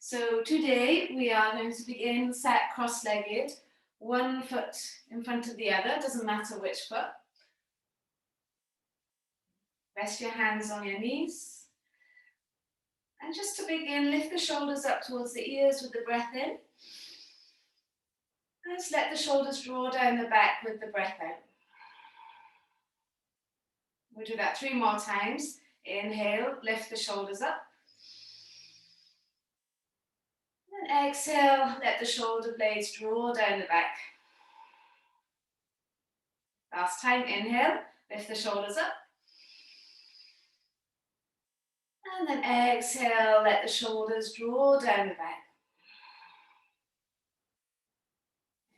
So today we are going to begin sat cross-legged, one foot in front of the other, doesn't matter which foot. Rest your hands on your knees. And just to begin, lift the shoulders up towards the ears with the breath in. And just let the shoulders draw down the back with the breath out. We'll do that 3 more times. Inhale, lift the shoulders up. And exhale, let the shoulder blades draw down the back. Last time, inhale, lift the shoulders up. And then exhale, let the shoulders draw down the back.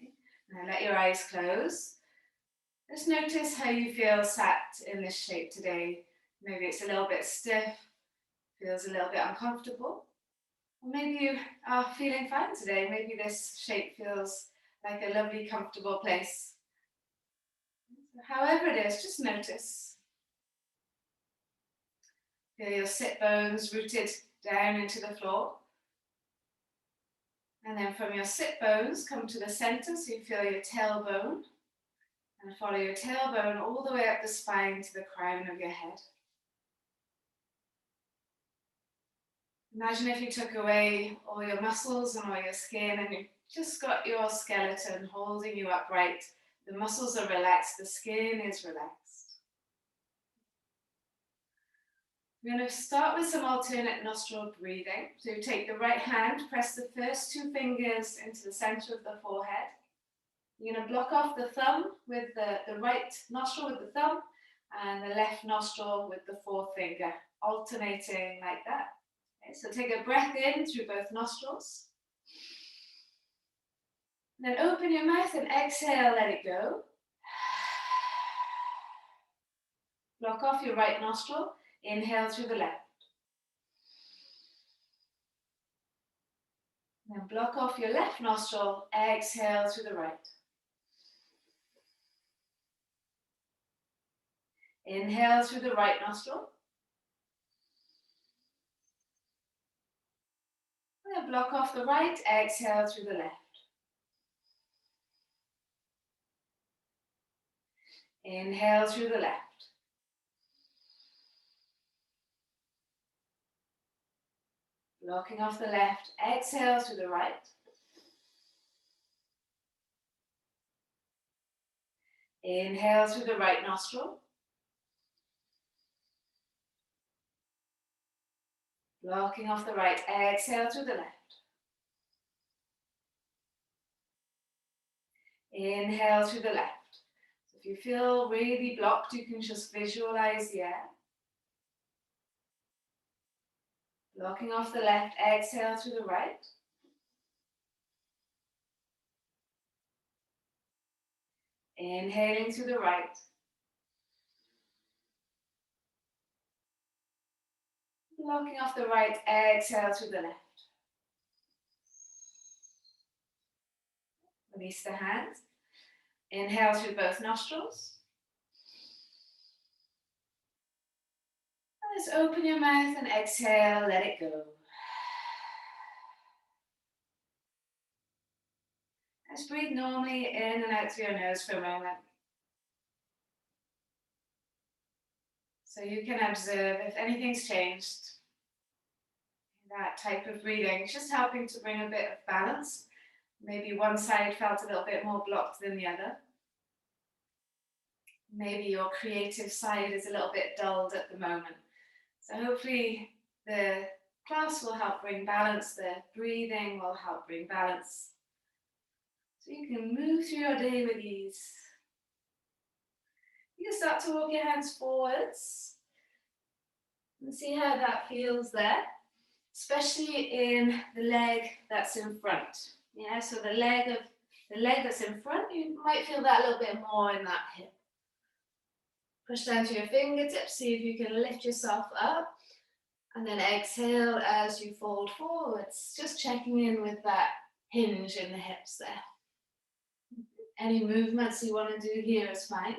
Okay. Now let your eyes close. Just notice how you feel sat in this shape today. Maybe it's a little bit stiff, feels a little bit uncomfortable. Or maybe you are feeling fine today. Maybe this shape feels like a lovely, comfortable place. However it is, just notice. Feel your sit bones rooted down into the floor. And then from your sit bones, come to the center so you feel your tailbone. And follow your tailbone all the way up the spine to the crown of your head. Imagine if you took away all your muscles and all your skin and you just got your skeleton holding you upright. The muscles are relaxed, the skin is relaxed. We're going to start with some alternate nostril breathing. So you take the right hand, press the first 2 fingers into the center of the forehead. You're going to block off the thumb with the right nostril with the thumb and the left nostril with the 4th finger, alternating like that. Okay, so take a breath in through both nostrils. And then open your mouth and exhale, let it go. Block off your right nostril, inhale through the left. Then block off your left nostril, exhale through the right. Inhale through the right nostril. And then block off the right, exhale through the left. Inhale through the left. Blocking off the left, exhale through the right. Inhale through the right nostril. Blocking off the right, exhale through the left. Inhale through the left. So if you feel really blocked, you can just visualize the air. Blocking off the left, exhale through the right. Inhaling through the right. Blocking off the right, exhale through the left. Release the hands. Inhale through both nostrils. And just open your mouth and exhale, let it go. Just breathe normally in and out through your nose for a moment. So you can observe if anything's changed. That type of breathing is just helping to bring a bit of balance. Maybe one side felt a little bit more blocked than the other. Maybe your creative side is a little bit dulled at the moment. So hopefully the class will help bring balance, the breathing will help bring balance. So you can move through your day with ease. You can start to walk your hands forwards and see how that feels there, especially in the leg that's in front. Yeah, so the leg that's in front, you might feel that a little bit more in that hip. Push down to your fingertips, see if you can lift yourself up, and then exhale as you fold forwards, just checking in with that hinge in the hips there. Any movements you want to do here is fine.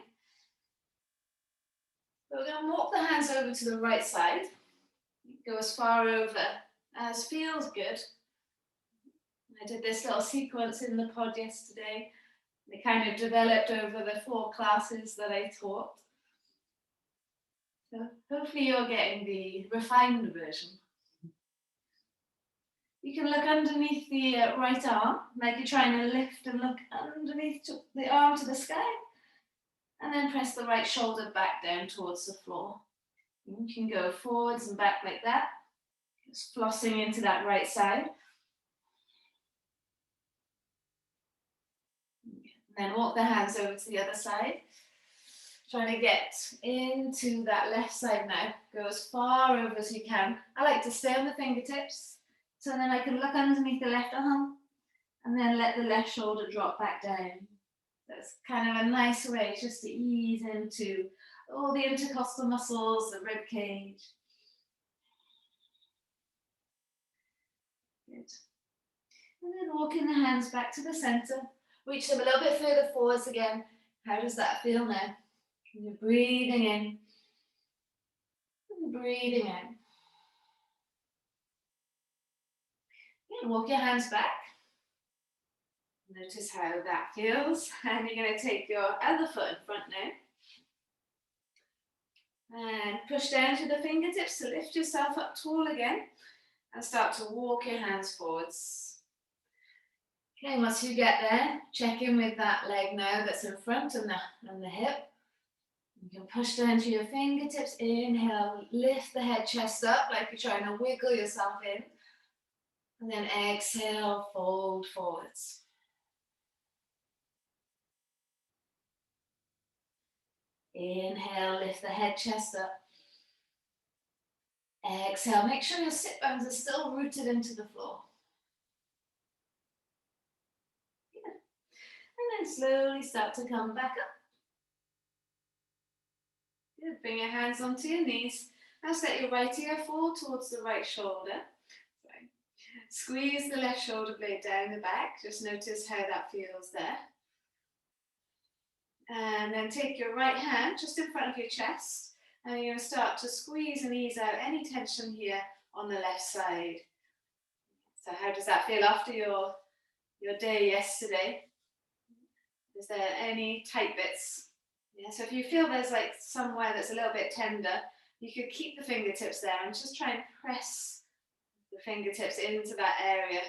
We're going to walk the hands over to the right side. Go as far over as feels good. I did this little sequence in the pod yesterday. It kind of developed over the 4 classes that I taught. So hopefully you're getting the refined version. You can look underneath the right arm, like you're trying to lift and look underneath the arm to the sky, and then press the right shoulder back down towards the floor. You can go forwards and back like that, just flossing into that right side. Then walk the hands over to the other side. Trying to get into that left side now. Go as far over as you can. I like to stay on the fingertips, so then I can look underneath the left arm and then let the left shoulder drop back down. That's kind of a nice way just to ease into all the intercostal muscles, the rib cage. Good. And then walking the hands back to the center. Reach them a little bit further forwards again. How does that feel now? You're breathing in and breathing out. And walk your hands back. Notice how that feels. And you're going to take your other foot in front now. And push down to the fingertips to lift yourself up tall again. And start to walk your hands forwards. Okay, once you get there, check in with that leg now that's in front and the hip. You can push down to your fingertips. Inhale, lift the head, chest up like you're trying to wiggle yourself in. And then exhale, fold forwards. Inhale, lift the head, chest up. Exhale, make sure your sit bones are still rooted into the floor. Good. And then slowly start to come back up. Good. Bring your hands onto your knees. Now let your right ear fall towards the right shoulder. Squeeze the left shoulder blade down the back. Just notice how that feels there. And then take your right hand just in front of your chest. And you're going to start to squeeze and ease out any tension here on the left side. So how does that feel after your day yesterday? Is there any tight bits? Yeah, so if you feel there's like somewhere that's a little bit tender, you could keep the fingertips there and just try and press the fingertips into that area,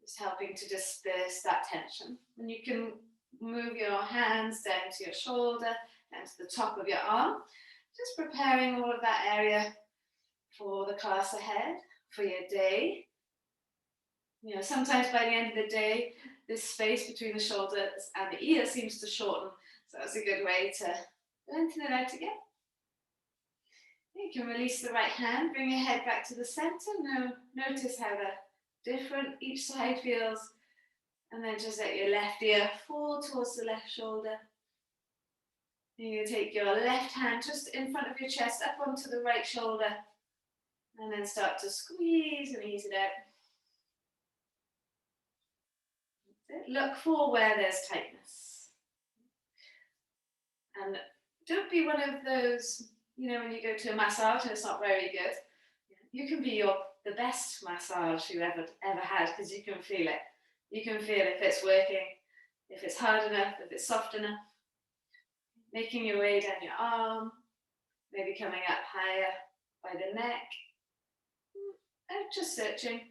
just helping to disperse that tension. And you can move your hands down to your shoulder and to the top of your arm, just preparing all of that area for the class ahead, for your day. You know, sometimes by the end of the day, this space between the shoulders and the ear seems to shorten. So that's a good way to lengthen it out again. You can release the right hand, bring your head back to the center. Now, notice how different each side feels. And then just let your left ear fall towards the left shoulder. And you're going to take your left hand just in front of your chest up onto the right shoulder. And then start to squeeze and ease it out. Look for where there's tightness. And don't be one of those, you know, when you go to a massage and it's not very good. You can be the best massage you ever had because you can feel it. You can feel if it's working, if it's hard enough, if it's soft enough. Making your way down your arm, maybe coming up higher by the neck. And just searching.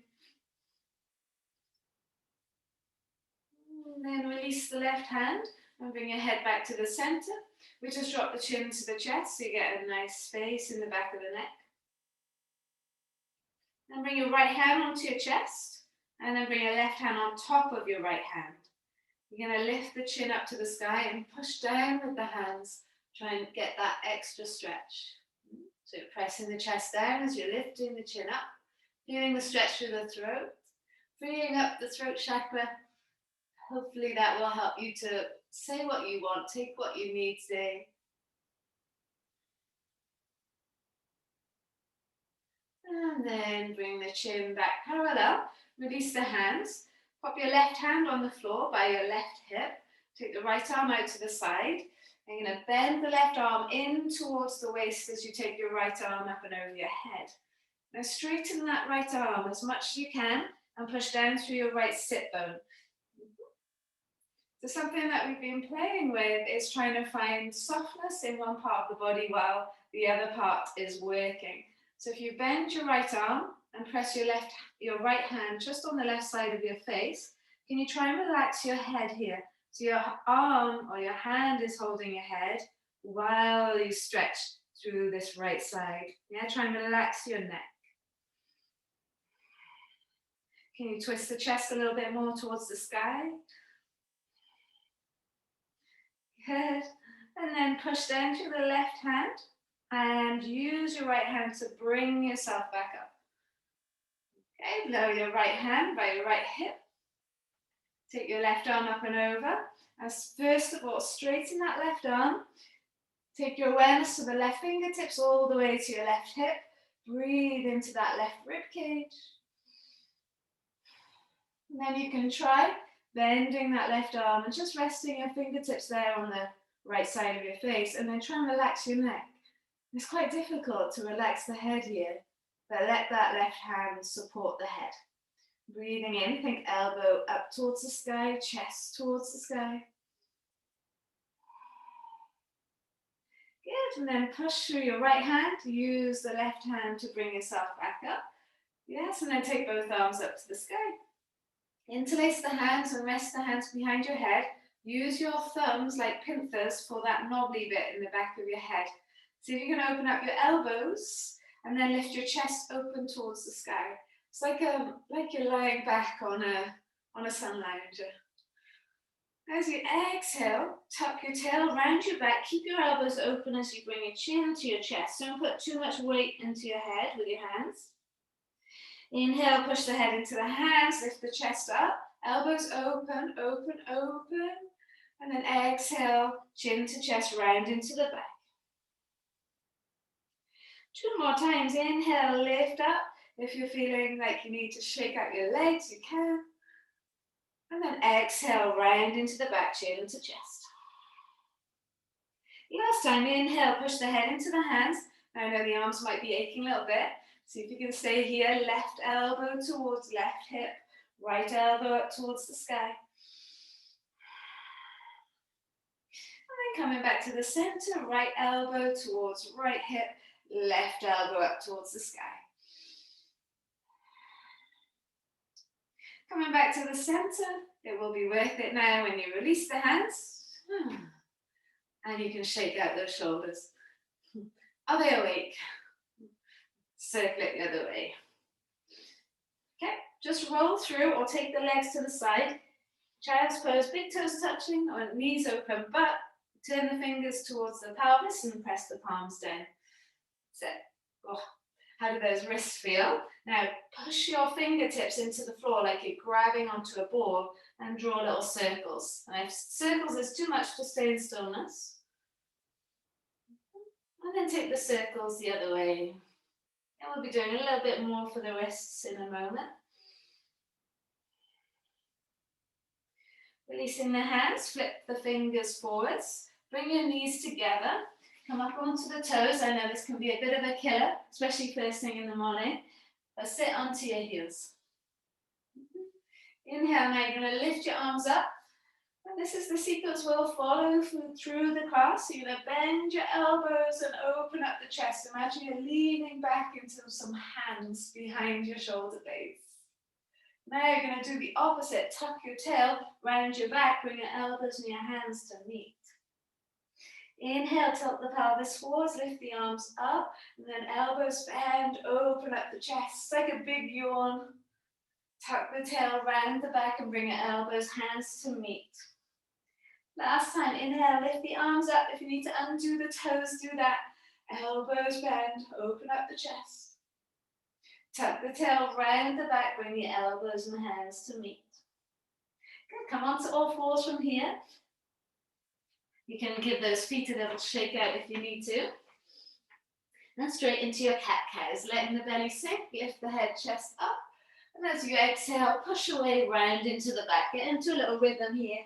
And then release the left hand and bring your head back to the center. We just drop the chin to the chest so you get a nice space in the back of the neck. And bring your right hand onto your chest and then bring your left hand on top of your right hand. You're going to lift the chin up to the sky and push down with the hands. Try and get that extra stretch. So you're pressing the chest down as you're lifting the chin up. Feeling the stretch through the throat. Freeing up the throat chakra. Hopefully that will help you to say what you want, take what you need today. And then bring the chin back parallel. Release the hands. Pop your left hand on the floor by your left hip. Take the right arm out to the side. And you're going to bend the left arm in towards the waist as you take your right arm up and over your head. Now straighten that right arm as much as you can. and push down through your right sit bone. So something that we've been playing with is trying to find softness in one part of the body while the other part is working. So if you bend your right arm and press your right hand just on the left side of your face, can you try and relax your head here? So your arm or your hand is holding your head while you stretch through this right side. Yeah, try and relax your neck. Can you twist the chest a little bit more towards the sky? Good. And then push down to the left hand and use your right hand to bring yourself back up. Okay, blow your right hand by your right hip. Take your left arm up and over. As first of all, straighten that left arm. Take your awareness to the left fingertips all the way to your left hip. Breathe into that left rib cage. And then you can try bending that left arm and just resting your fingertips there on the right side of your face, and then try and relax your neck. It's quite difficult to relax the head here, but let that left hand support the head. Breathing in, think elbow up towards the sky, chest towards the sky. Good, and then push through your right hand. Use the left hand to bring yourself back up. Yes, and then take both arms up to the sky. Interlace the hands and rest the hands behind your head. Use your thumbs like pincers for that knobbly bit in the back of your head. See if you can open up your elbows and then lift your chest open towards the sky. It's like you're lying back on a sun lounger. As you exhale, tuck your tail round your back. Keep your elbows open as you bring your chin to your chest. Don't put too much weight into your head with your hands. Inhale, push the head into the hands, lift the chest up. Elbows open, open, open. And then exhale, chin to chest, round into the back. 2 more times. Inhale, lift up. If you're feeling like you need to shake out your legs, you can. And then exhale, round into the back, chin to chest. Last time, inhale, push the head into the hands. Now I know the arms might be aching a little bit. See if you can stay here. Left elbow towards left hip. Right elbow up towards the sky. And then coming back to the center. Right elbow towards right hip. Left elbow up towards the sky. Coming back to the center. It will be worth it now when you release the hands. And you can shake out those shoulders. Are they awake? Circle it the other way. Okay, just roll through or take the legs to the side. Child's pose, big toes touching or knees open, but turn the fingers towards the pelvis and press the palms down. So, how do those wrists feel? Now, push your fingertips into the floor like you're grabbing onto a ball and draw little circles. And if circles is too much, to stay in stillness. And then take the circles the other way. And we'll be doing a little bit more for the wrists in a moment. Releasing the hands, flip the fingers forwards. Bring your knees together. Come up onto the toes. I know this can be a bit of a killer, especially first thing in the morning. But sit onto your heels. Inhale, now you're going to lift your arms up. And this is the sequence we'll follow through the class. So you're going to bend your elbows and open up the chest. Imagine you're leaning back into some hands behind your shoulder blades. Now you're going to do the opposite. Tuck your tail, round your back, bring your elbows and your hands to meet. Inhale, tilt the pelvis forwards, lift the arms up, and then elbows bend, open up the chest. It's like a big yawn. Tuck the tail round the back and bring your elbows, hands to meet. Last time, inhale, lift the arms up. If you need to undo the toes, do that. Elbows bend, open up the chest. Tuck the tail round the back, bring your elbows and hands to meet. Good, come on to all fours from here. You can give those feet a little shake out if you need to. And straight into your cat-cows, letting the belly sink, lift the head, chest up. And as you exhale, push away, round into the back. Get into a little rhythm here.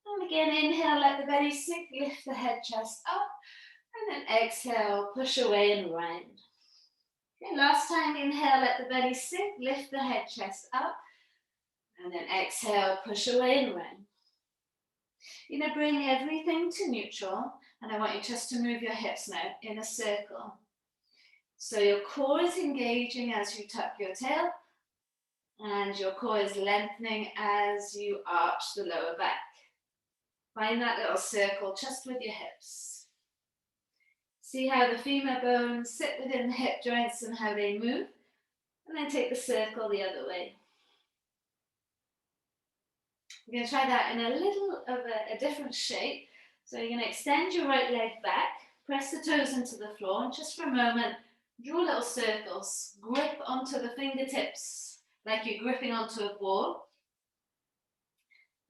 And again, inhale, let the belly sink, lift the head, chest up. And then exhale, push away and round. Okay, last time, inhale, let the belly sink, lift the head, chest up, and then exhale, push away and round. You're going to bring everything to neutral, and I want you just to move your hips now in a circle. So your core is engaging as you tuck your tail, and your core is lengthening as you arch the lower back. Find that little circle just with your hips. See how the femur bones sit within the hip joints and how they move, and then take the circle the other way. We're going to try that in a little of a different shape. So you're going to extend your right leg back, press the toes into the floor, and just for a moment, draw little circles. Grip onto the fingertips like you're gripping onto a ball.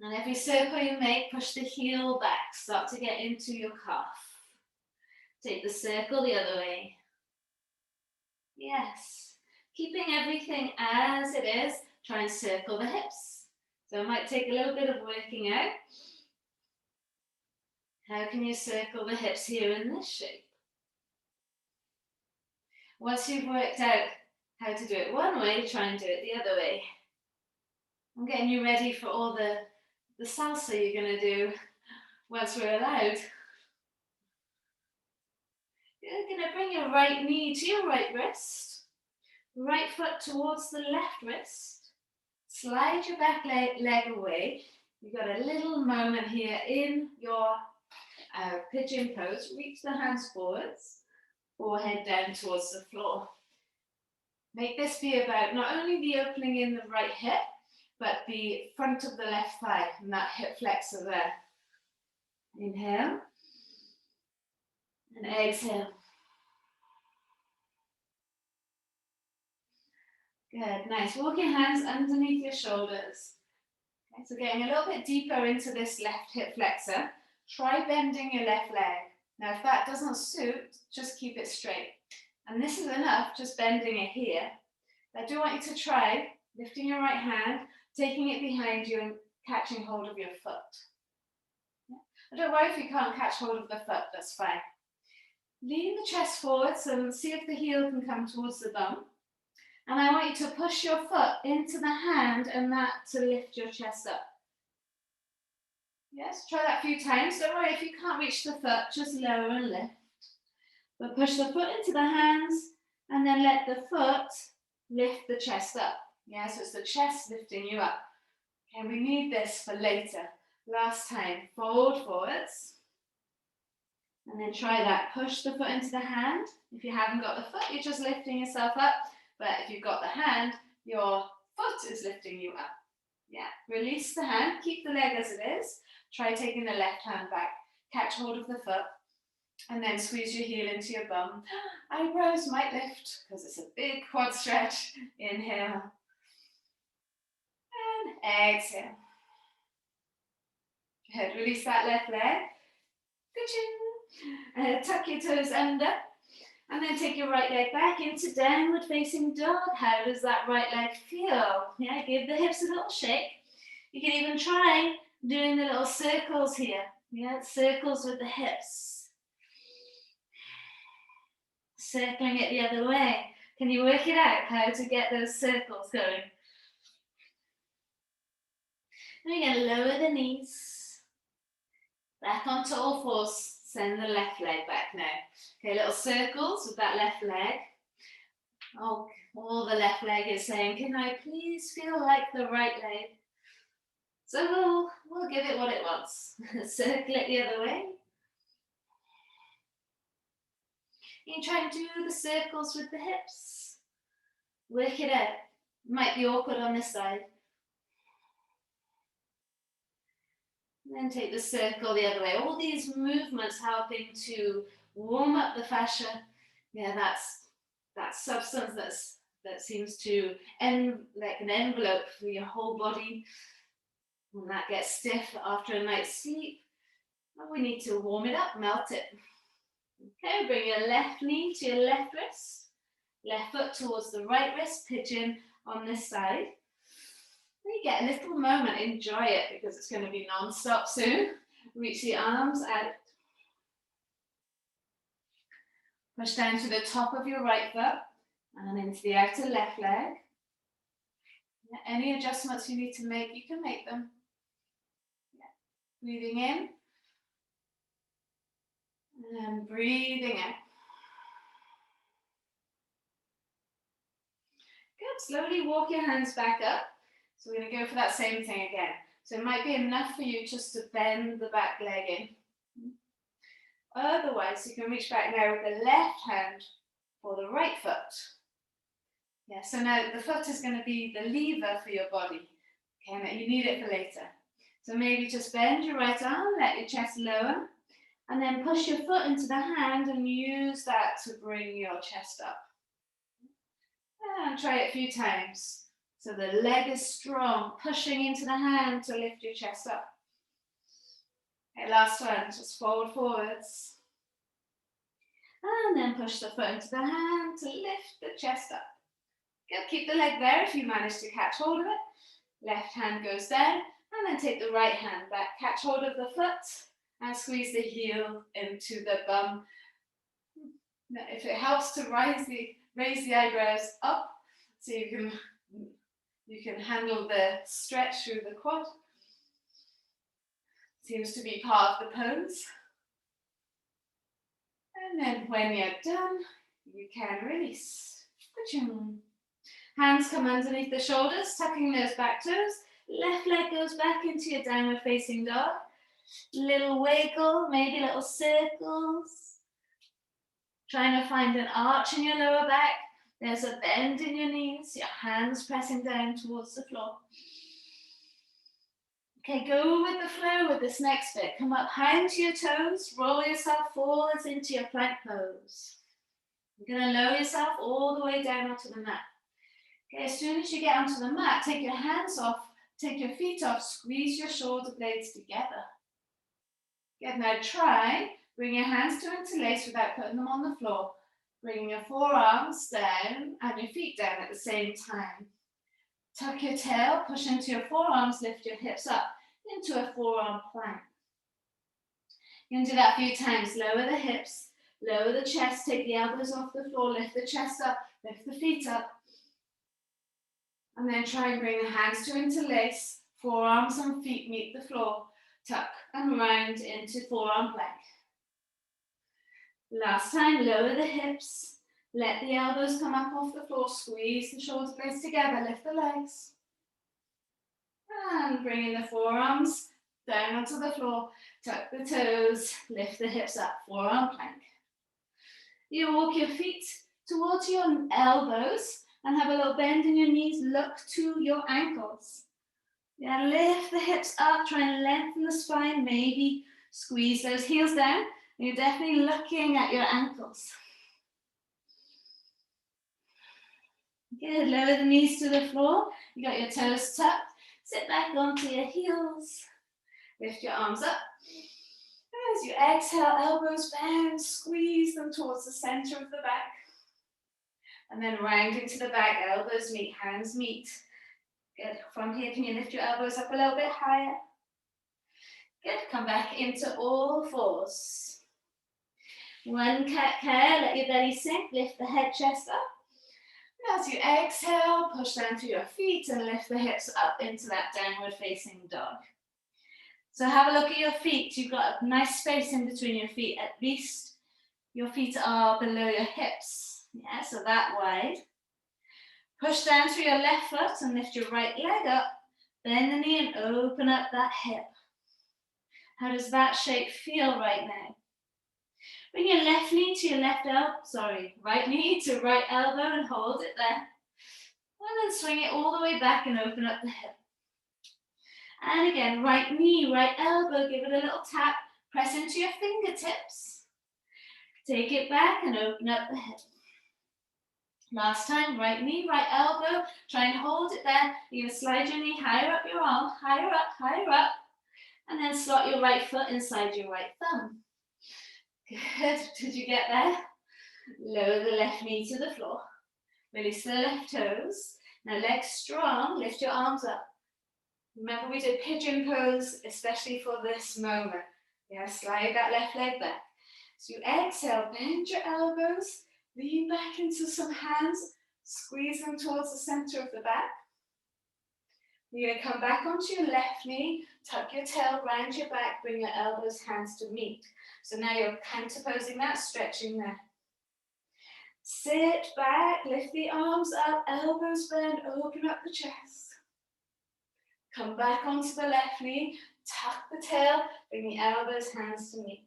And every circle you make, push the heel back. Start to get into your calf. Take the circle the other way. Yes. Keeping everything as it is, try and circle the hips. So it might take a little bit of working out. How can you circle the hips here in this shape? Once you've worked out how to do it one way, try and do it the other way. I'm getting you ready for all the salsa you're going to do once we're allowed. You're going to bring your right knee to your right wrist, right foot towards the left wrist. Slide your back leg away. You've got a little moment here in your pigeon pose. Reach the hands forwards, forehead down towards the floor. Make this be about not only the opening in the right hip, but the front of the left thigh and that hip flexor there. Inhale and exhale. Good, nice. Walk your hands underneath your shoulders. Okay, so getting a little bit deeper into this left hip flexor. Try bending your left leg. Now, if that doesn't suit, just keep it straight. And this is enough, just bending it here. I do want you to try lifting your right hand, taking it behind you and catching hold of your foot. Yeah. Don't worry if you can't catch hold of the foot, that's fine. Lean the chest forwards and see if the heel can come towards the bum. And I want you to push your foot into the hand and that to lift your chest up. Yes, try that a few times. Don't worry if you can't reach the foot, just lower and lift. But push the foot into the hands and then let the foot lift the chest up. Yeah, so it's the chest lifting you up. Okay, we need this for later. Last time, fold forwards. And then try that. Push the foot into the hand. If you haven't got the foot, you're just lifting yourself up. But if you've got the hand, your foot is lifting you up. Yeah, release the hand, keep the leg as it is. Try taking the left hand back, catch hold of the foot, and then squeeze your heel into your bum. Eyebrows might lift because it's a big quad stretch. Inhale. And exhale. Good, release that left leg. Good. Tuck your toes under. And then take your right leg back into downward facing dog. How does that right leg feel? Yeah, give the hips a little shake. You can even try doing the little circles here. Yeah, circles with the hips. Circling it the other way. Can you work it out how to get those circles going? And we're going to lower the knees. Back onto all fours. Send the left leg back now. Okay, little circles with that left leg. Oh, all the left leg is saying, can I please feel like the right leg? So we'll give it what it wants. Circle it the other way. You try and do the circles with the hips. Work it out. It might be awkward on this side. And then take the circle the other way. All these movements helping to warm up the fascia. Yeah, that's that substance that seems to like an envelope for your whole body. When that gets stiff after a night's sleep, well, we need to warm it up, melt it. Okay, bring your left knee to your left wrist. Left foot towards the right wrist, pigeon on this side. You get a little moment, enjoy it because it's going to be non-stop soon. Reach the arms out. Push down to the top of your right foot And into the outer left leg. Any adjustments you need to make, you can make them. Breathing in. And breathing out. Good. Slowly walk your hands back up. So we're going to go for that same thing again. So it might be enough for you just to bend the back leg in. Otherwise, you can reach back now with the left hand for the right foot. Yeah, so now the foot is going to be the lever for your body. Okay, now you need it for later. So maybe just bend your right arm, let your chest lower, and then push your foot into the hand and use that to bring your chest up. And try it a few times. So the leg is strong, pushing into the hand to lift your chest up. Okay, last one, just forwards. And then push the foot into the hand to lift the chest up. Good, keep the leg there if you manage to catch hold of it. Left hand goes down, and then take the right hand back. Catch hold of the foot and squeeze the heel into the bum. Now, if it helps to raise the eyebrows up, so you can handle the stretch through the quad. Seems to be part of the pose. And then when you're done, you can release. Hands come underneath the shoulders, tucking those back toes. Left leg goes back into your downward facing dog. Little wiggle, maybe little circles. Trying to find an arch in your lower back. There's a bend in your knees, your hands pressing down towards the floor. Okay, go with the flow with this next bit. Come up high into your toes, roll yourself forwards into your plank pose. You're going to lower yourself all the way down onto the mat. Okay, as soon as you get onto the mat, take your hands off, take your feet off, squeeze your shoulder blades together. Good, now try, bring your hands to interlace without putting them on the floor. Bring your forearms down and your feet down at the same time. Tuck your tail, push into your forearms, lift your hips up into a forearm plank. You can do that a few times. Lower the hips, lower the chest, take the elbows off the floor, lift the chest up, lift the feet up. And then try and bring the hands to interlace, forearms and feet meet the floor, tuck and round into forearm plank. Last time, lower the hips, let the elbows come up off the floor, squeeze the shoulder blades together, lift the legs. And bring in the forearms down onto the floor, tuck the toes, lift the hips up, forearm plank. You walk your feet towards your elbows and have a little bend in your knees, look to your ankles. Yeah, lift the hips up, try and lengthen the spine, maybe squeeze those heels down. You're definitely looking at your ankles. Good, lower the knees to the floor. You got your toes tucked. Sit back onto your heels. Lift your arms up. As you exhale, elbows bend, squeeze them towards the center of the back. And then round into the back, elbows meet, hands meet. Good, from here, can you lift your elbows up a little bit higher? Good, come back into all fours. One cat-cow, let your belly sink, lift the head, chest up. As you exhale, push down to your feet and lift the hips up into that downward facing dog. So have a look at your feet. You've got a nice space in between your feet. At least your feet are below your hips. Yeah, so that wide. Push down through your left foot and lift your right leg up. Bend the knee and open up that hip. How does that shape feel right now? Bring your left knee to your right knee to right elbow and hold it there. And then swing it all the way back and open up the hip. And again, right knee, right elbow, give it a little tap. Press into your fingertips. Take it back and open up the hip. Last time, right knee, right elbow. Try and hold it there. You're going to slide your knee higher up your arm, higher up. And then slot your right foot inside your right thumb. Good. Did you get there? Lower the left knee to the floor. Release the left toes. Now legs strong, lift your arms up. Remember we did pigeon pose, especially for this moment. Yeah, slide that left leg back. So you exhale, bend your elbows, lean back into some hands, Squeeze them towards the center of the back. You're going to come back onto your left knee, tuck your tail round your back, bring your elbows, hands to meet. So now you're counterposing that, stretching there. Sit back, lift the arms up, elbows bend, open up the chest. Come back onto the left knee, tuck the tail, bring the elbows, hands to meet.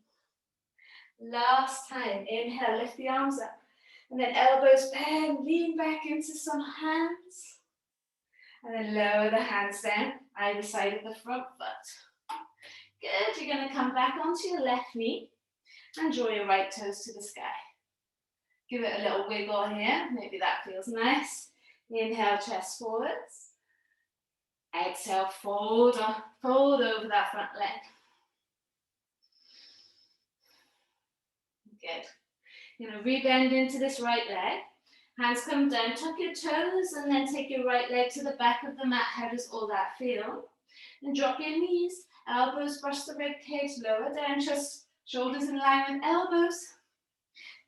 Last time, inhale, lift the arms up. And then elbows bend, lean back into some hands. And then lower the hands down, either side of the front foot. Good, you're going to come back onto your left knee and draw your right toes to the sky. Give it a little wiggle here, maybe that feels nice. Inhale, chest forwards. Exhale, fold over that front leg. Good. You're going to rebend into this right leg. Hands come down, tuck your toes, and then take your right leg to the back of the mat. How does all that feel? And drop your knees, elbows brush the rib cage, lower down, just shoulders in line with elbows.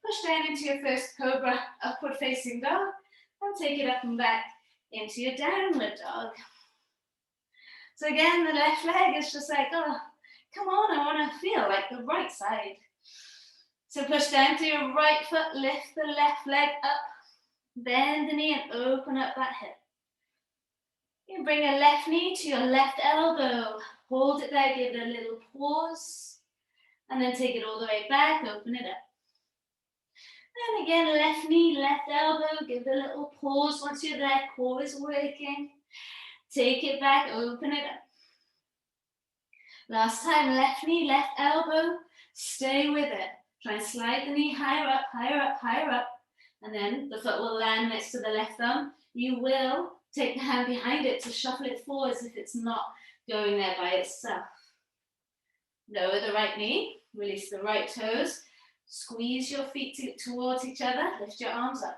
Push down into your first cobra, upward facing dog, and take it up and back into your downward dog. So again, the left leg is just like, oh, come on, I want to feel like the right side. So push down to your right foot, lift the left leg up, bend the knee and open up that hip. You bring your left knee to your left elbow, hold it there, give it a little pause, and then take it all the way back, open it up. And again, left knee, left elbow, give it a little pause. Once you're there, core is working. Take it back, open it up. Last time, left knee, left elbow, stay with it. Try and slide the knee higher up, higher up, higher up. And then the foot will land next to the left thumb. You will take the hand behind it to shuffle it forwards if it's not going there by itself. Lower the right knee, release the right toes. Squeeze your feet towards each other, lift your arms up.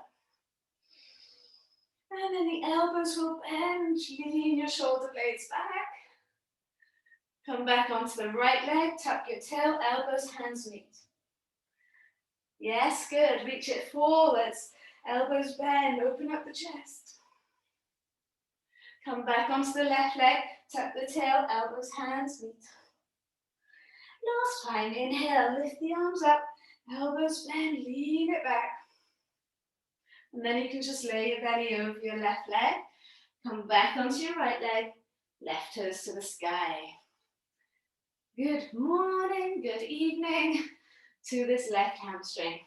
And then the elbows will bend, lean your shoulder blades back. Come back onto the right leg, tuck your tail, elbows, hands meet. Yes, good, reach it forwards, elbows bend, open up the chest. Come back onto the left leg, tuck the tail, elbows, hands meet. Last time, inhale, lift the arms up. Elbows bend, lean it back. And then you can just lay your belly over your left leg. Come back onto your right leg. Left toes to the sky. Good morning, good evening to this left hamstring.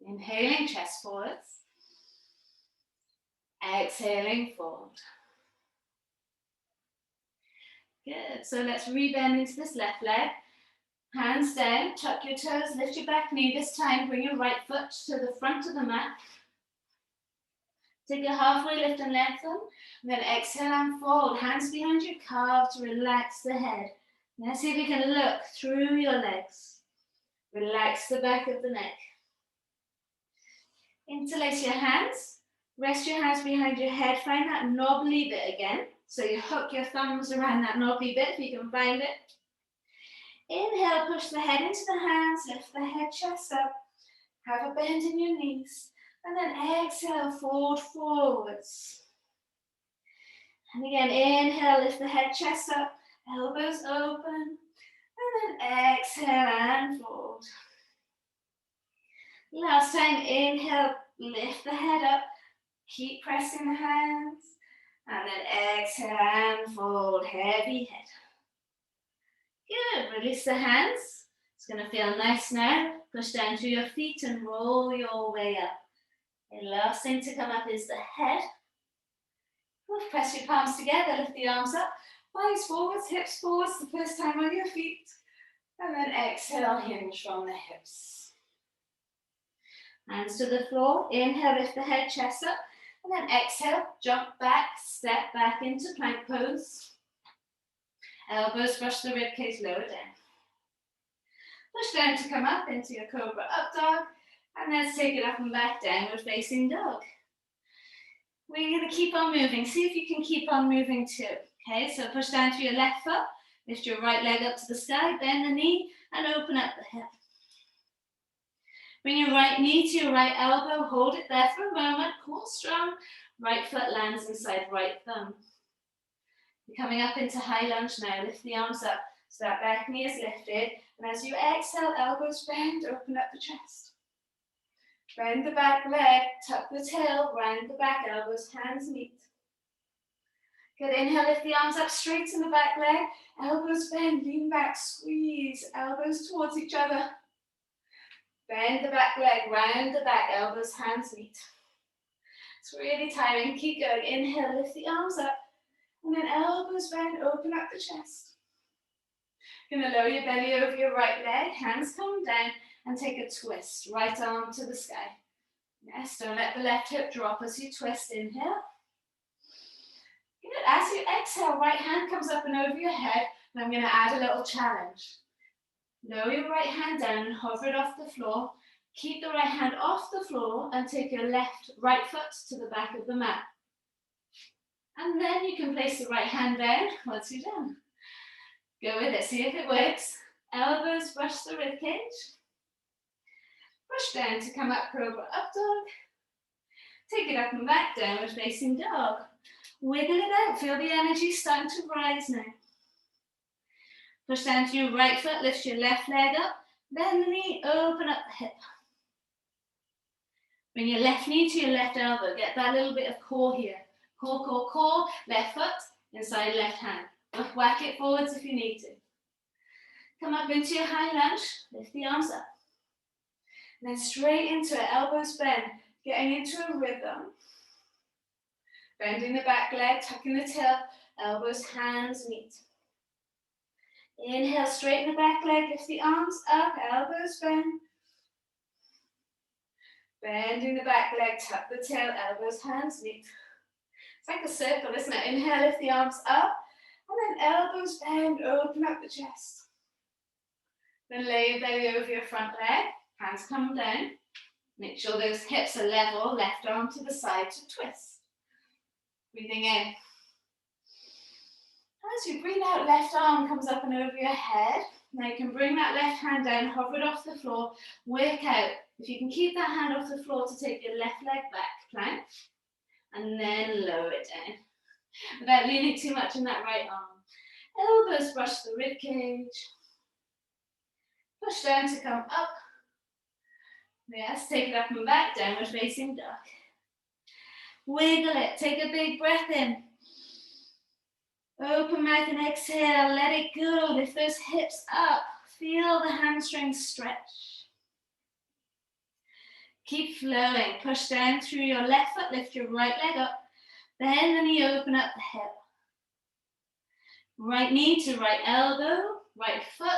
Inhaling, chest forwards. Exhaling, fold. Good, so let's rebend into this left leg. Hands down, tuck your toes, lift your back knee. This time, bring your right foot to the front of the mat. Take a halfway lift and lengthen. And then exhale and fold. Hands behind your calves, relax the head. Now see if you can look through your legs. Relax the back of the neck. Interlace your hands. Rest your hands behind your head. Find that knobbly bit again. So you hook your thumbs around that knobbly bit if you can find it. Inhale, push the head into the hands, lift the head, chest up, have a bend in your knees, and then exhale, fold forwards. And again, inhale, lift the head, chest up, elbows open, and then exhale and fold. Last time, inhale, lift the head up, keep pressing the hands, and then exhale and fold, heavy head. Good, release the hands. It's going to feel nice now. Push down through your feet and roll your way up. The last thing to come up is the head. Press your palms together, lift the arms up. Thighs forwards, hips forwards, the first time on your feet. And then exhale, hinge from the hips. Hands to the floor. Inhale, lift the head, chest up. And then exhale, jump back, step back into plank pose. Elbows brush the ribcage, lower down. Push down to come up into your cobra up dog. And let's take it up and back, downward facing dog. We're going to keep on moving. See if you can keep on moving too. Okay, so push down to your left foot. Lift your right leg up to the sky, bend the knee, and open up the hip. Bring your right knee to your right elbow, hold it there for a moment, core strong. Right foot lands inside right thumb. You're coming up into high lunge now. Lift the arms up so that back knee is lifted. And as you exhale, elbows bend, open up the chest. Bend the back leg, tuck the tail, round the back elbows, hands meet. Good, inhale, lift the arms up, straighten the back leg, elbows bend, lean back, squeeze, elbows towards each other. Bend the back leg, round the back, elbows, hands meet. It's really tiring, keep going. Inhale, lift the arms up, and then elbows bend, open up the chest. You're gonna lower your belly over your right leg, hands come down, and take a twist, right arm to the sky. Yes, don't let the left hip drop as you twist, inhale. Good, as you exhale, right hand comes up and over your head, and I'm gonna add a little challenge. Lower your right hand down and hover it off the floor. Keep the right hand off the floor and take your right foot to the back of the mat. And then you can place the right hand down once you're done. Go with it, see if it works. Elbows brush the rib cage. Push down to come up, cobra, up dog. Take it up and back, downward facing dog. Wiggle it out, feel the energy starting to rise now. Push down to your right foot, lift your left leg up, bend the knee, open up the hip. Bring your left knee to your left elbow, get that little bit of core here. Core, core, core, left foot, inside left hand. Whack it forwards if you need to. Come up into your high lunge, lift the arms up. And then straight into it, elbows bend, getting into a rhythm. Bending the back leg, tucking the tail, elbows, hands meet. Inhale, straighten the back leg, lift the arms up, elbows bend. Bending the back leg, tuck the tail, elbows, hands meet. It's like a circle, isn't it? Inhale, lift the arms up, and then elbows bend, open up the chest. Then lay your belly over your front leg, hands come down. Make sure those hips are level, left arm to the side to twist. Breathing in. As you breathe out, left arm comes up and over your head. Now you can bring that left hand down, hover it off the floor, work out. If you can keep that hand off the floor to take your left leg back, plank, and then lower it down. Without leaning too much in that right arm. Elbows brush the rib cage. Push down to come up. Yes, take it up and back, downward facing dog. Wiggle it, take a big breath in. Open mouth and exhale, let it go. Lift those hips up. Feel the hamstrings stretch. Keep flowing. Push down through your left foot, lift your right leg up. Bend the knee, open up the hip. Right knee to right elbow, right foot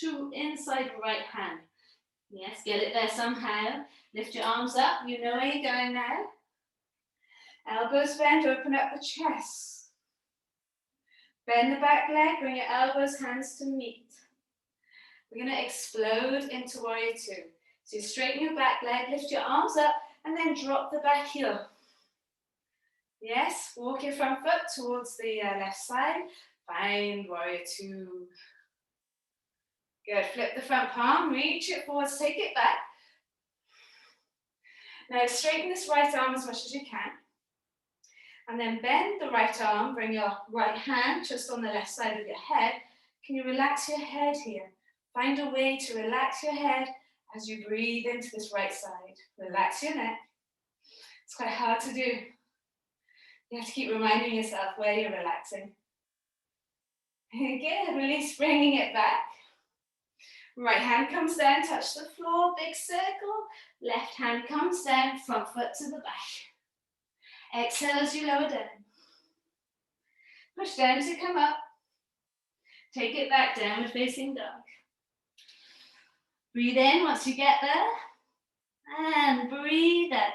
to inside right hand. Yes, get it there somehow. Lift your arms up, you know where you're going now. Elbows bend, open up the chest. Bend the back leg, bring your elbows, hands to meet. We're going to explode into warrior two. So you straighten your back leg, lift your arms up, and then drop the back heel. Yes, walk your front foot towards the left side. Find warrior two. Good, flip the front palm, reach it forwards, take it back. Now straighten this right arm as much as you can. And then bend the right arm, bring your right hand just on the left side of your head. Can you relax your head here? Find a way to relax your head as you breathe into this right side. Relax your neck. It's quite hard to do. You have to keep reminding yourself where you're relaxing. Good, release, bringing it back. Right hand comes down, touch the floor, big circle. Left hand comes down, front foot to the back. Exhale as you lower down. Push down to come up. Take it back, downward facing dog. Breathe in once you get there. And breathe out.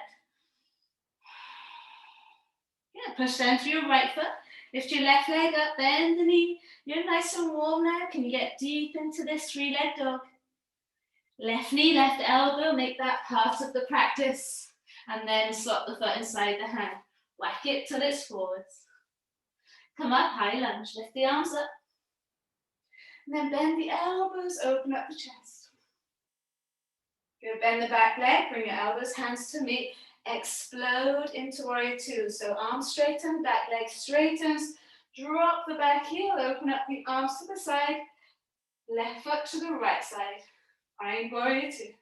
Yeah, push down through your right foot. Lift your left leg up, bend the knee. You're nice and warm now. Can you get deep into this three-leg dog? Left knee, left elbow, make that part of the practice. And then slot the foot inside the hand. Whack it till it's forwards. Come up, high lunge. Lift the arms up. And then bend the elbows, open up the chest. Good, bend the back leg, bring your elbows, hands to meet, explode into warrior two. So arms straighten, back leg straightens, drop the back heel, open up the arms to the side, left foot to the right side. Find warrior two.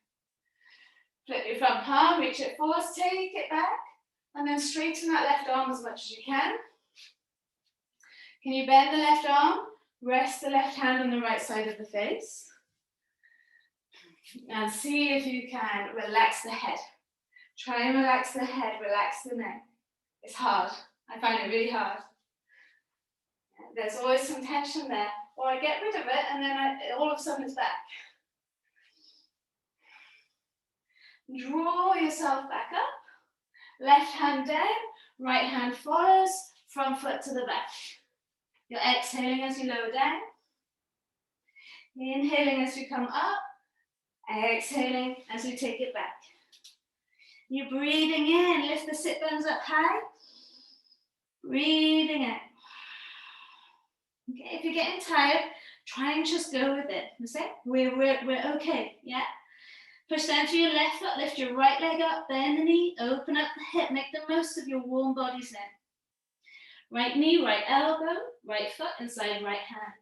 Flip your front palm, reach it forwards, take it back, and then straighten that left arm as much as you can. Can you bend the left arm? Rest the left hand on the right side of the face. And see if you can relax the head. Try and relax the head, relax the neck. It's hard. I find it really hard. There's always some tension there. Or I get rid of it and then all of a sudden it's back. Draw yourself back up. Left hand down, right hand follows, front foot to the back. You're exhaling as you lower down. Inhaling as you come up. Exhaling as you take it back. You're breathing in, lift the sit bones up high. Breathing in. Okay, if you're getting tired, try and just go with it. You see? We're okay, yeah? Push down to your left foot, lift your right leg up, bend the knee, open up the hip, make the most of your warm bodies now. Right knee, right elbow, right foot, inside right hand.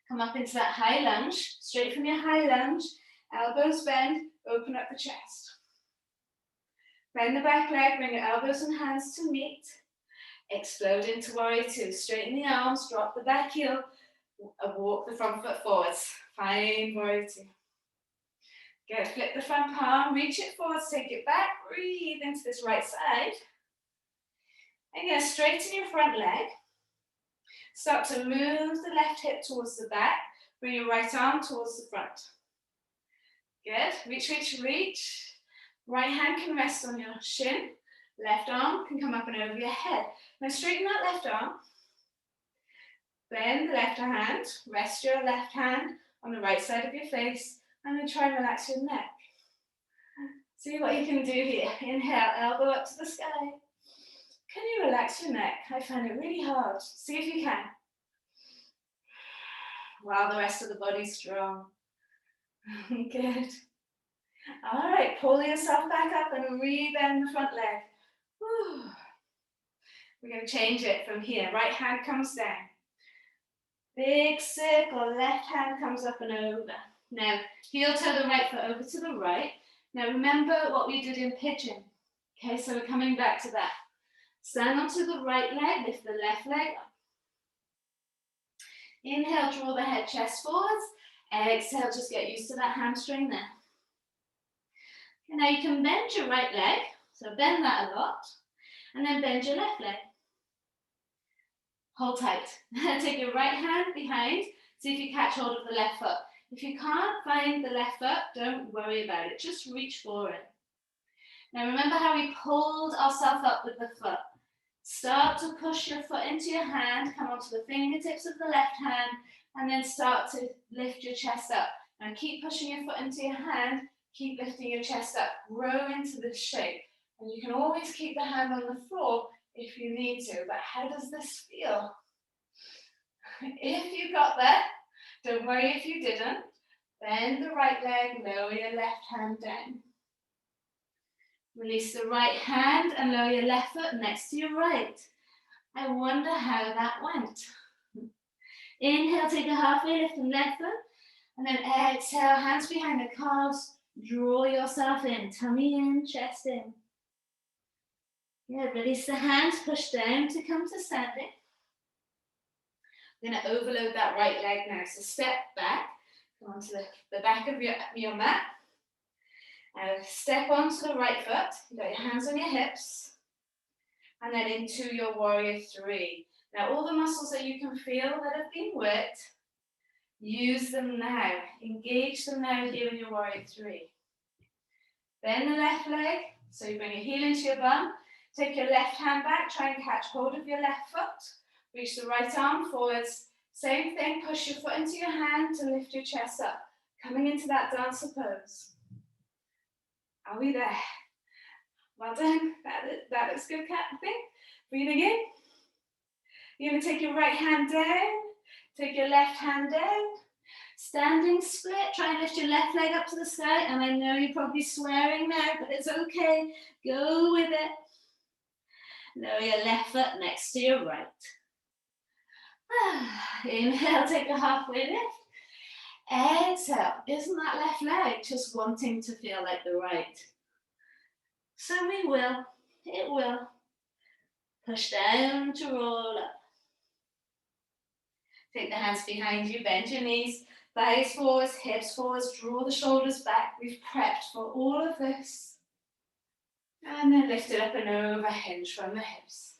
Come up into that high lunge, straight from your high lunge, elbows bend, open up the chest. Bend the back leg, bring your elbows and hands to meet. Explode into warrior two. Straighten the arms, drop the back heel, walk the front foot forwards. Find warrior two. Good, flip the front palm, reach it forwards, take it back, breathe into this right side. Again, straighten your front leg. Start to move the left hip towards the back, bring your right arm towards the front. Good, reach, reach, reach. Right hand can rest on your shin, left arm can come up and over your head. Now straighten that left arm, bend the left hand, rest your left hand on the right side of your face, and then try and relax your neck. See what you can do here. Inhale, elbow up to the sky. Can you relax your neck? I find it really hard. See if you can. While the rest of the body's strong. Good. All right, pull yourself back up and re-bend the front leg. Whew. We're going to change it from here. Right hand comes down. Big circle, left hand comes up and over. Now, heel toe the right foot over to the right. Now, remember what we did in pigeon. Okay, so we're coming back to that. Stand onto the right leg, lift the left leg up. Inhale, draw the head, chest forwards. Exhale, just get used to that hamstring there. Okay, now you can bend your right leg, so bend that a lot, and then bend your left leg. Hold tight. Take your right hand behind, see if you catch hold of the left foot. If you can't find the left foot, don't worry about it, just reach for it. Now remember how we pulled ourselves up with the foot. Start to push your foot into your hand, come onto the fingertips of the left hand, and then start to lift your chest up. Now keep pushing your foot into your hand, keep lifting your chest up, grow into this shape. And you can always keep the hand on the floor if you need to, but how does this feel? If you got that, don't worry if you didn't. Bend the right leg, lower your left hand down. Release the right hand and lower your left foot next to your right. I wonder how that went. Inhale, take a halfway lift and left foot. And then exhale, hands behind the calves. Draw yourself in, tummy in, chest in. Good, release the hands, push down to come to standing. We're going to overload that right leg now. So step back, come onto the back of your mat. Step onto the right foot, you got your hands on your hips, and then into your warrior three. Now all the muscles that you can feel that have been worked, use them now, engage them now here in your warrior three. Bend the left leg, so you bring your heel into your bum, take your left hand back, try and catch hold of your left foot, reach the right arm forwards, same thing, push your foot into your hand to lift your chest up, coming into that dancer pose. Are we there? Well done. That looks good, Kat, I think. Breathing in. You're going to take your right hand down. Take your left hand down. Standing split, try and lift your left leg up to the sky, and I know you're probably swearing now, but it's okay, go with it. Lower your left foot next to your right. Inhale, take a halfway lift. Exhale, isn't that left leg just wanting to feel like the right? So we will, it will. Push down to roll up. Take the hands behind you, bend your knees, thighs forwards, hips forwards, draw the shoulders back. We've prepped for all of this. And then lift it up and over, hinge from the hips.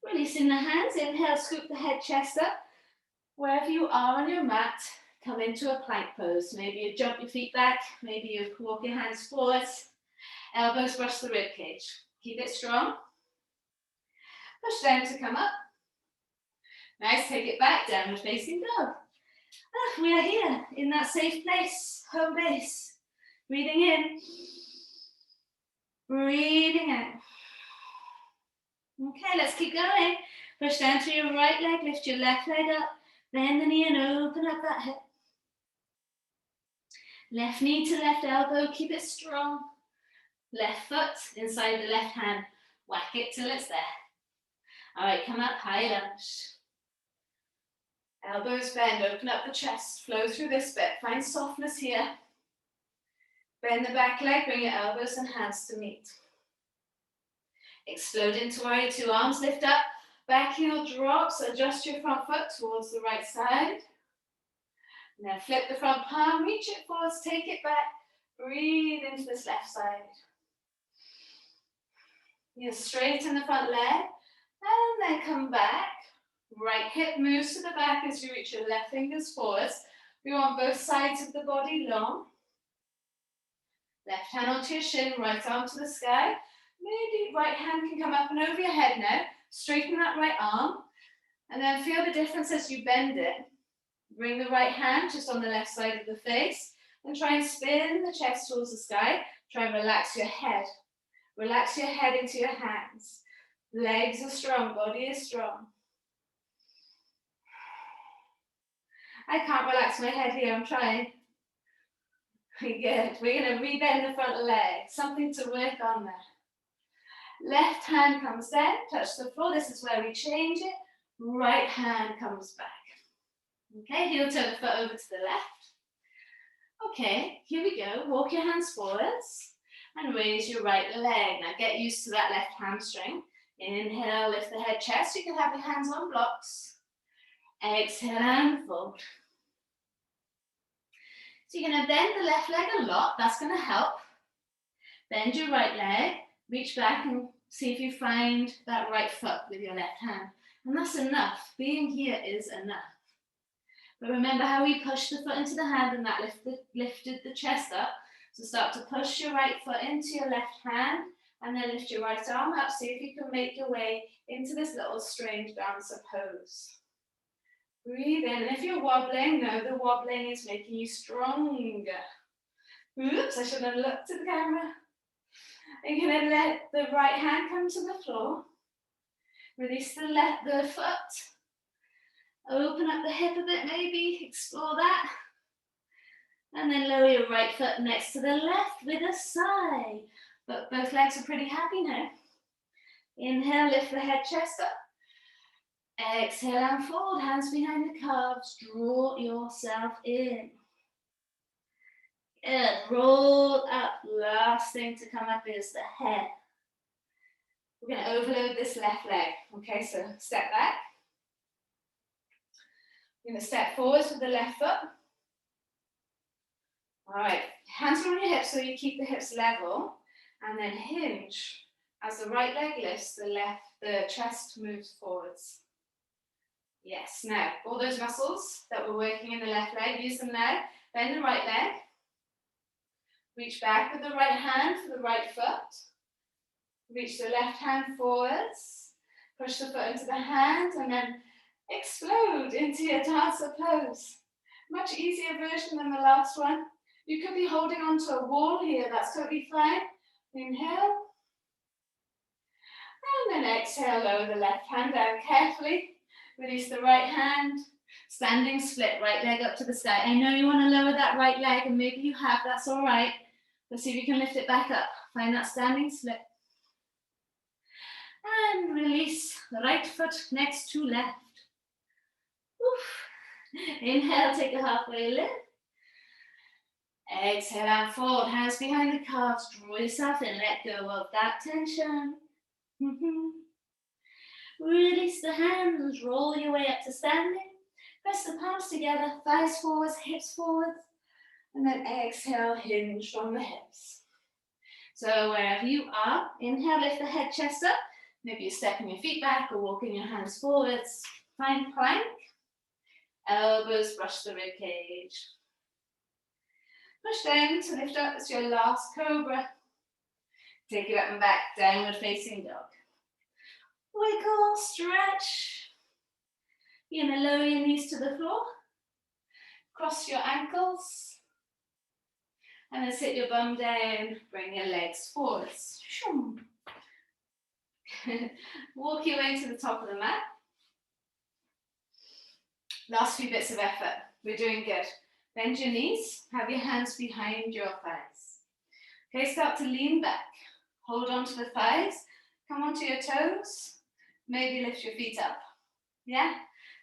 Releasing the hands, inhale, scoop the head, chest up. Wherever you are on your mat, come into a plank pose. Maybe you jump your feet back, maybe you walk your hands forwards. Elbows brush the rib cage. Keep it strong. Push down to come up. Nice, take it back, downward facing dog. We are here in that safe place, home base. Breathing in, breathing out. Okay, let's keep going. Push down to your right leg, lift your left leg up, bend the knee and open up that hip. Left knee to left elbow, keep it strong. Left foot inside the left hand, whack it till it's there. All right, come up, high lunge. Elbows bend, open up the chest, flow through this bit, find softness here. Bend the back leg, bring your elbows and hands to meet. Explode into warrior two, arms lift up, back heel drops, adjust your front foot towards the right side. And then flip the front palm, reach it forwards, take it back, breathe into this left side. You straighten the front leg, and then come back. Right hip moves to the back as you reach your left fingers forwards. We want both sides of the body long. Left hand onto your shin, right arm to the sky. Maybe right hand can come up and over your head now. Straighten that right arm. And then feel the difference as you bend it. Bring the right hand just on the left side of the face. And try and spin the chest towards the sky. Try and relax your head. Relax your head into your hands. Legs are strong, body is strong. I can't relax my head here, I'm trying. Good, we're going to rebend the front leg, something to work on there. Left hand comes down, touch the floor, this is where we change it. Right hand comes back. Okay, heel turn the foot over to the left. Okay, here we go, walk your hands forwards and raise your right leg. Now get used to that left hamstring. Inhale, lift the head, chest, you can have your hands on blocks. Exhale and fold. So you're going to bend the left leg a lot. That's going to help. Bend your right leg. Reach back and see if you find that right foot with your left hand. And that's enough. Being here is enough. But remember how we pushed the foot into the hand and that lifted the chest up. So start to push your right foot into your left hand and then lift your right arm up. See if you can make your way into this little strange dancer pose. Breathe in, and if you're wobbling, know the wobbling is making you stronger. Oops, I shouldn't have looked at the camera. You're going to let the right hand come to the floor. Release the foot. Open up the hip a bit maybe, explore that. And then lower your right foot next to the left with a sigh. But both legs are pretty happy now. Inhale, lift the head, chest up. Exhale and fold, hands behind the calves, draw yourself in. Good, roll up, last thing to come up is the head. We're going to overload this left leg, okay, so step back. We're going to step forwards with the left foot. All right, hands on your hips so you keep the hips level, and then hinge. As the right leg lifts, the chest moves forwards. Yes, now, all those muscles that we're working in the left leg, use them now. Bend the right leg. Reach back with the right hand for the right foot. Reach the left hand forwards. Push the foot into the hand and then explode into your dancer pose. Much easier version than the last one. You could be holding onto a wall here, that's totally fine. Inhale. And then exhale, lower the left hand down carefully. Release the right hand, Standing split, right leg up to the sky. I know you want to lower that right leg, and maybe you have, that's all right. But see if you can lift it back up. Find that standing split. And release the right foot next to left. Oof. Inhale, take a halfway lift. Exhale and forward, hands behind the calves. Draw yourself in, let go of that tension. Release the hands, roll your way up to standing. Press the palms together, thighs forwards, hips forwards. And then exhale, hinge from the hips. So wherever you are, inhale, lift the head, chest up. Maybe you're stepping your feet back or walking your hands forwards. Find plank. Elbows brush the rib cage. Push down to lift up. It's your last cobra. Take it up and back, downward facing dog. Wiggle, stretch. You're going to lower your knees to the floor. Cross your ankles. And then sit your bum down. Bring your legs forwards. Walk your way to the top of the mat. Last few bits of effort. We're doing good. Bend your knees. Have your hands behind your thighs. Okay, start to lean back. Hold on to the thighs. Come onto your toes. Maybe lift your feet up. Yeah?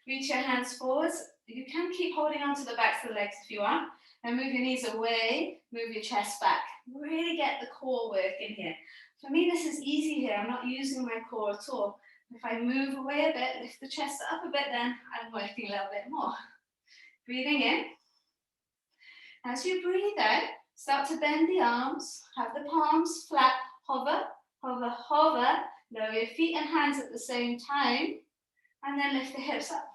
Reach your hands forwards. You can keep holding on to the backs of the legs if you want. And move your knees away. Move your chest back. Really get the core work in here. For me, this is easy here. I'm not using my core at all. If I move away a bit, lift the chest up a bit, then I'm working a little bit more. Breathing in. As you breathe out, start to bend the arms. Have the palms flat. Hover, hover, hover. Lower your feet and hands at the same time. And then lift the hips up.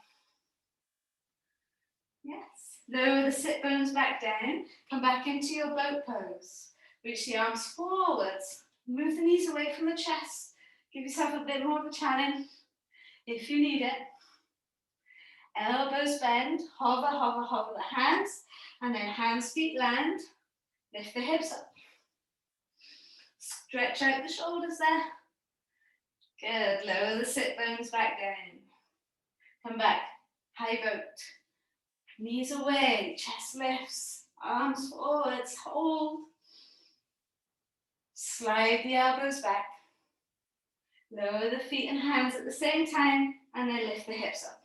Yes. Lower the sit bones back down. Come back into your boat pose. Reach the arms forwards. Move the knees away from the chest. Give yourself a bit more of a challenge if you need it. Elbows bend. Hover, hover, hover the hands. And then hands, feet land. Lift the hips up. Stretch out the shoulders there. Good. Lower the sit bones back down. Come back. High boat. Knees away. Chest lifts. Arms forwards. Hold. Slide the elbows back. Lower the feet and hands at the same time. And then lift the hips up.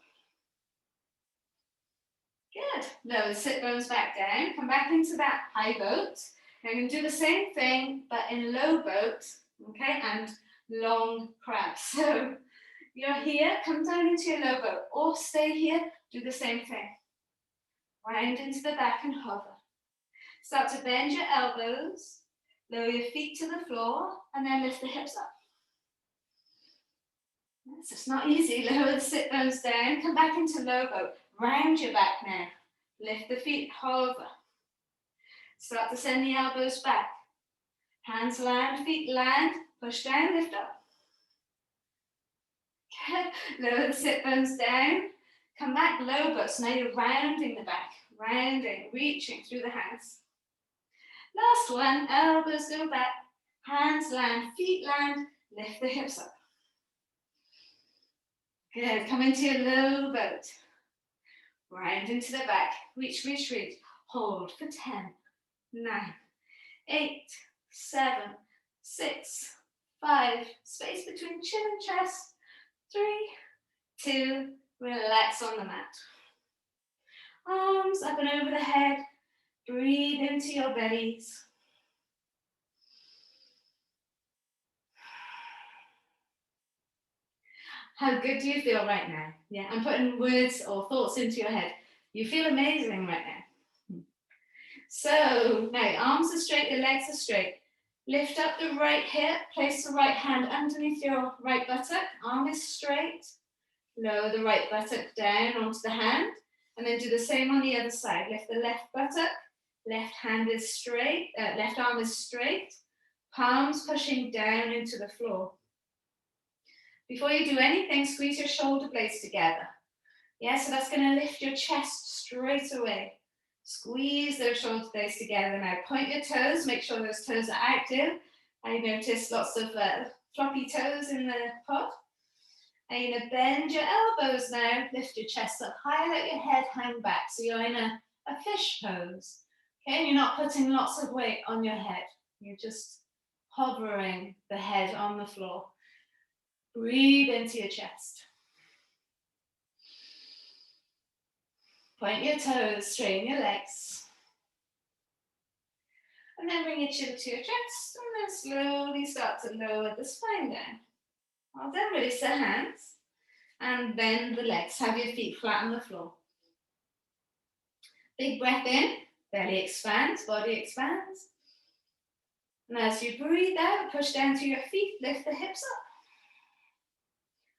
Good. Lower the sit bones back down. Come back into that high boat. Now you're going to do the same thing, but in low boat, okay, and long crab. So you're here, come down into your low boat, or stay here, do the same thing. Round into the back and hover. Start to bend your elbows, lower your feet to the floor, and then lift the hips up. Yes, it's not easy. Lower the sit bones down, come back into low boat. Round your back now. Lift the feet, hover. Start to send the elbows back. Hands land, feet land. Push down, lift up. Good. Lower the sit bones down. Come back, low boat. So now you're rounding the back. Rounding, reaching through the hands. Last one, elbows go back. Hands land, feet land. Lift the hips up. Good. Come into your low boat. Round into the back. Reach, reach, reach. Hold for 10, 9, 8, 7, 6, 5. Space between chin and chest. 3, 2. Relax on the mat. Arms up and over the head. Breathe into your bellies. How good do you feel right now? Yeah, I'm putting words or thoughts into your head. You feel amazing right now. So now arms are straight, your legs are straight. Lift up the right hip, place the right hand underneath your right buttock. Arm is straight. Lower the right buttock down onto the hand. And then do the same on the other side. Lift the left buttock. Left hand is straight. Left arm is straight. Palms pushing down into the floor. Before you do anything, squeeze your shoulder blades together. Yeah, so that's going to lift your chest straight away. Squeeze those shoulder blades together. Now point your toes, make sure those toes are active. I noticed lots of floppy toes in the pod. And you're going to bend your elbows now, lift your chest up high, let your head hang back. So you're in a fish pose. Okay, and you're not putting lots of weight on your head. You're just hovering the head on the floor. Breathe into your chest. Point your toes, straighten your legs. And then bring your chin to your chest, and then slowly start to lower the spine down. Well, then release the hands, and bend the legs. Have your feet flat on the floor. Big breath in, belly expands, body expands. And as you breathe out, push down through your feet, lift the hips up.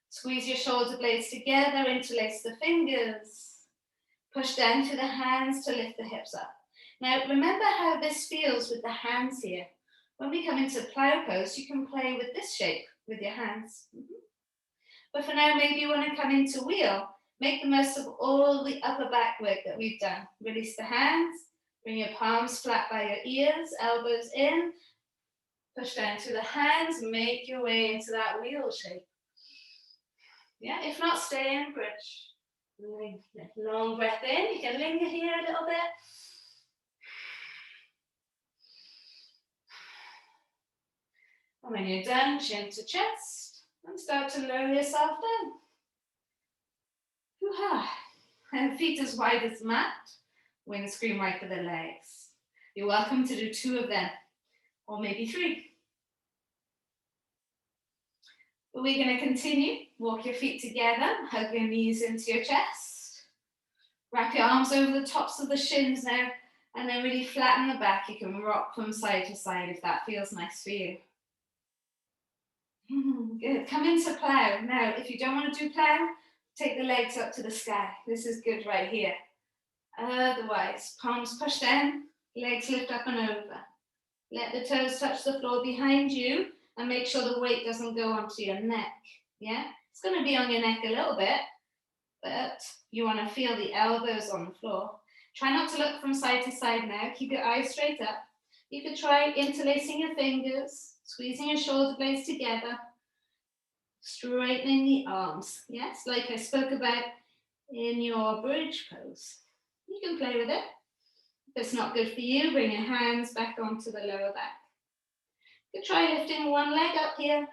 Squeeze your shoulder blades together, interlace the fingers. Push down through the hands to lift the hips up. Now, remember how this feels with the hands here. When we come into plow pose, you can play with this shape with your hands. But for now, maybe you want to come into wheel. Make the most of all the upper back work that we've done. Release the hands, bring your palms flat by your ears, elbows in. Push down through the hands, make your way into that wheel shape. Yeah, if not, stay in bridge. Long breath in, you can linger here a little bit. And when you're done, chin to chest, and start to lower yourself down. And feet as wide as the mat, windscreen right for the legs. You're welcome to do 2 of them, or maybe 3. But we're going to continue. Walk your feet together, hug your knees into your chest. Wrap your arms over the tops of the shins now, and then really flatten the back. You can rock from side to side if that feels nice for you. Good. Come into plow. Now, if you don't want to do plow, take the legs up to the sky. This is good right here. Otherwise, palms push down, legs lift up and over. Let the toes touch the floor behind you and make sure the weight doesn't go onto your neck. Yeah? It's going to be on your neck a little bit, but you want to feel the elbows on the floor. Try not to look from side to side now. Keep your eyes straight up. You could try interlacing your fingers, squeezing your shoulder blades together, straightening the arms. Yes, like I spoke about in your bridge pose. You can play with it. If it's not good for you, bring your hands back onto the lower back. You could try lifting one leg up here,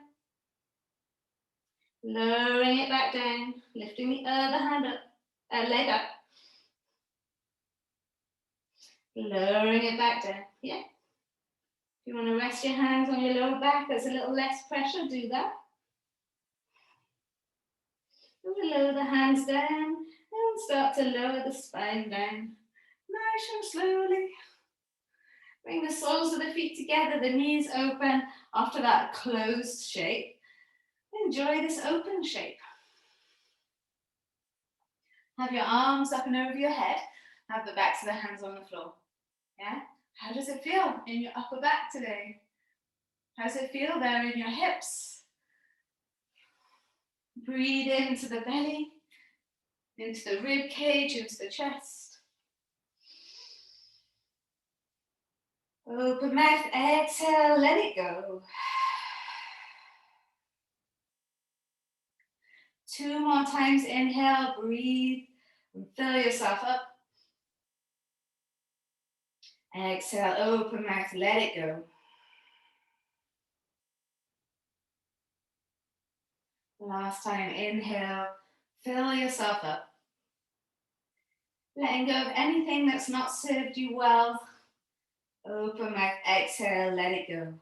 lowering it back down, lifting the other hand up, leg up, lowering it back down. Yeah. If you want to rest your hands on your lower back, there's a little less pressure, do that. And we lower the hands down and start to lower the spine down. Nice and slowly. Bring the soles of the feet together, the knees open after that closed shape. Enjoy this open shape. Have your arms up and over your head. Have the backs of the hands on the floor. Yeah? How does it feel in your upper back today? How does it feel there in your hips? Breathe into the belly, into the rib cage, into the chest. Open mouth, exhale, let it go. 2 more times, inhale, breathe, and fill yourself up. Exhale, open mouth, let it go. Last time, inhale, fill yourself up. Letting go of anything that's not served you well. Open mouth, exhale, let it go.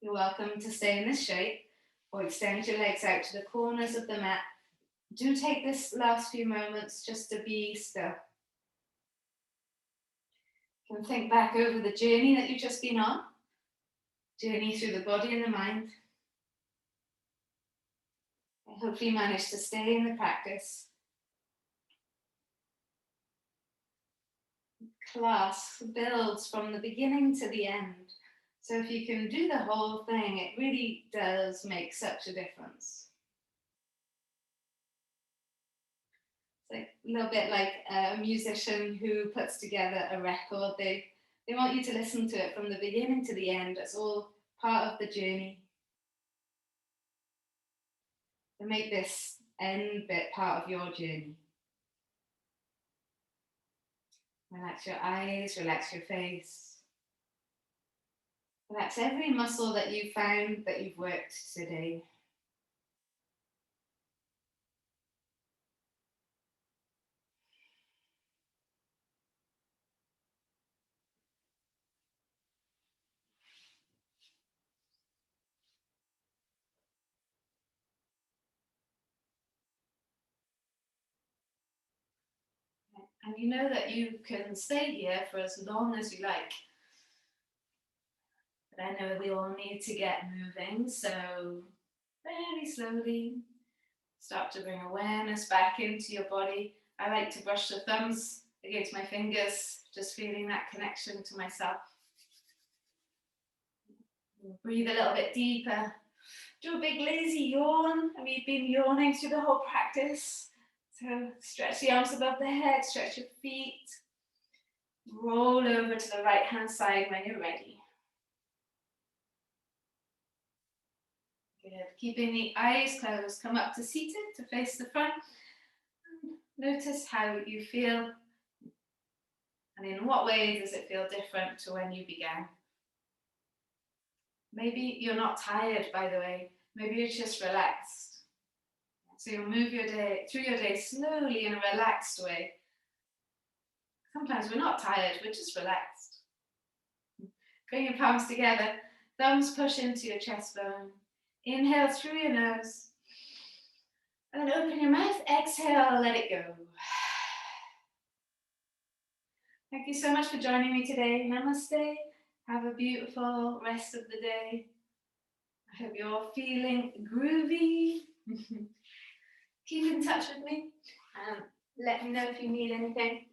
You're welcome to stay in this shape or extend your legs out to the corners of the mat. Do take this last few moments just to be still. You can think back over the journey that you've just been on. Journey through the body and the mind. I hopefully managed to stay in the practice. Class builds from the beginning to the end. So if you can do the whole thing, it really does make such a difference. It's like a little bit like a musician who puts together a record. They want you to listen to it from the beginning to the end. It's all part of the journey. And make this end bit part of your journey. Relax your eyes, relax your face. Relax every muscle that you found that you've worked today. And you know that you can stay here for as long as you like. But I know we all need to get moving, so very slowly start to bring awareness back into your body. I like to brush the thumbs against my fingers, just feeling that connection to myself. Breathe a little bit deeper. Do a big lazy yawn. Have you been yawning through the whole practice? So stretch the arms above the head, stretch your feet. Roll over to the right hand side when you're ready. Good. Keeping the eyes closed, come up to seated to face the front. Notice how you feel and in what way does it feel different to when you began. Maybe you're not tired, by the way. Maybe you're just relaxed. So you'll move your day through your day slowly in a relaxed way. Sometimes we're not tired, we're just relaxed. Bring your palms together, thumbs push into your chest bone. Inhale through your nose. And then open your mouth, exhale, let it go. Thank you so much for joining me today. Namaste. Have a beautiful rest of the day. I hope you're feeling groovy. Keep in touch with me and let me know if you need anything.